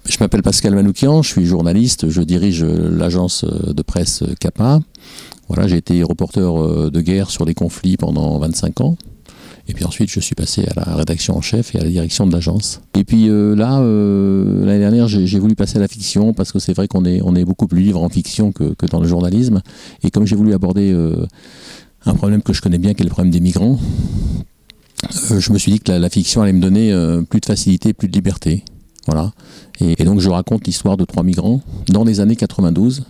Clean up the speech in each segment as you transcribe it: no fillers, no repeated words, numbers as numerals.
Je m'appelle Pascal Manoukian, je suis journaliste, je dirige l'agence de presse CAPA. Voilà, j'ai été reporter de guerre sur les conflits pendant 25 ans. Et puis ensuite, je suis passé à la rédaction en chef et à la direction de l'agence. Et puis l'année dernière, j'ai voulu passer à la fiction parce que c'est vrai qu'on est beaucoup plus libre en fiction que dans le journalisme. Et comme j'ai voulu aborder un problème que je connais bien, qui est le problème des migrants, je me suis dit que la fiction allait me donner plus de facilité, plus de liberté. Voilà. Et donc je raconte l'histoire de 3 migrants dans les années 92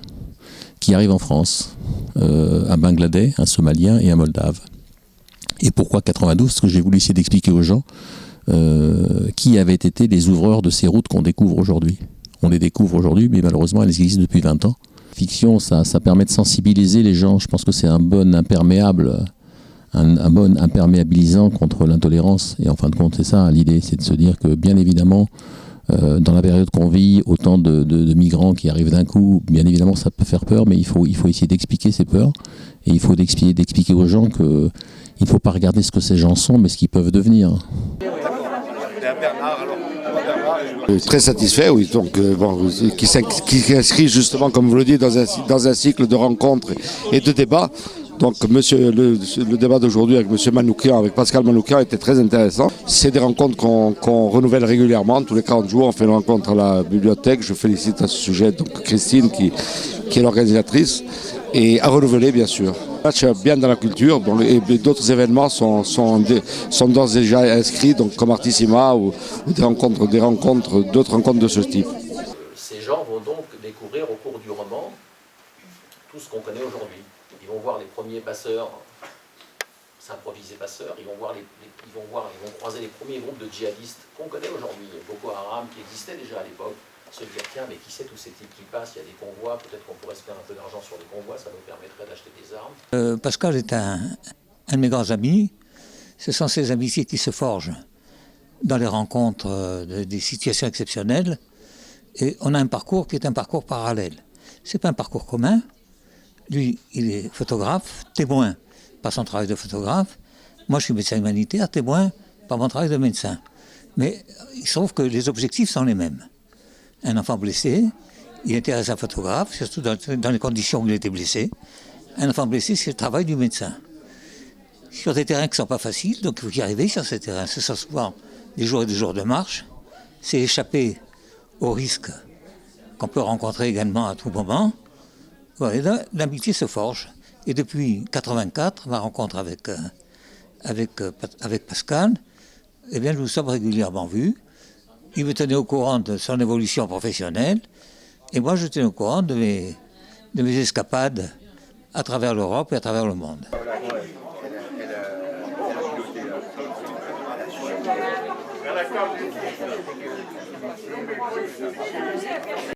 qui arrivent en France, un Bangladais, un Somalien et un Moldave. Et pourquoi 92 ? Parce que j'ai voulu essayer d'expliquer aux gens qui avaient été les ouvreurs de ces routes qu'on découvre aujourd'hui. On les découvre aujourd'hui, mais malheureusement elles existent depuis 20 ans. Fiction, ça permet de sensibiliser les gens. Je pense que c'est un bon imperméable, un bon imperméabilisant contre l'intolérance. Et en fin de compte, c'est ça l'idée, c'est de se dire que bien évidemment, dans la période qu'on vit, autant de migrants qui arrivent d'un coup, bien évidemment ça peut faire peur, mais il faut essayer d'expliquer ces peurs. Et il faut d'expliquer aux gens qu'il ne faut pas regarder ce que ces gens sont, mais ce qu'ils peuvent devenir. Très satisfait, oui. Donc, qui s'inscrit justement, comme vous le dites, dans un cycle de rencontres et de débats. Donc le débat d'aujourd'hui avec M. Manoukian, avec Pascal Manoukian, était très intéressant. C'est des rencontres qu'on renouvelle régulièrement. Tous les 40 jours, on fait une rencontre à la bibliothèque. Je félicite à ce sujet donc Christine qui est l'organisatrice. Et à renouveler, bien sûr. Match bien dans la culture, et d'autres événements sont d'ores et déjà inscrits, donc comme Artissima ou d'autres rencontres de ce type. Ces gens vont donc découvrir au cours du roman tout ce qu'on connaît aujourd'hui. Ils vont voir les premiers passeurs s'improviser passeurs, ils vont croiser les premiers groupes de djihadistes qu'on connaît aujourd'hui, Boko Haram qui existait déjà à l'époque. Se dire tiens, mais qui c'est tous ces types qui passent, il y a des convois, peut-être qu'on pourrait se faire un peu d'argent sur les convois, ça nous permettrait d'acheter des armes. Pascal est un de mes grands amis. Ce sont ces amitiés qui se forgent dans les rencontres des situations exceptionnelles. Et on a un parcours qui est un parcours parallèle. Ce n'est pas un parcours commun. Lui, il est photographe, témoin par son travail de photographe. Moi, je suis médecin humanitaire, témoin par mon travail de médecin. Mais il se trouve que les objectifs sont les mêmes. Un enfant blessé, il intéresse un photographe, surtout dans les conditions où il était blessé. Un enfant blessé, c'est le travail du médecin. Sur des terrains qui ne sont pas faciles, donc il faut y arriver sur ces terrains. Ce sont souvent des jours et des jours de marche. C'est échapper aux risques qu'on peut rencontrer également à tout moment. Voilà, l'amitié se forge. Et depuis 1984, ma rencontre avec Pascal, eh bien, nous nous sommes régulièrement vus. Il me tenait au courant de son évolution professionnelle et moi je tenais au courant de mes escapades à travers l'Europe et à travers le monde.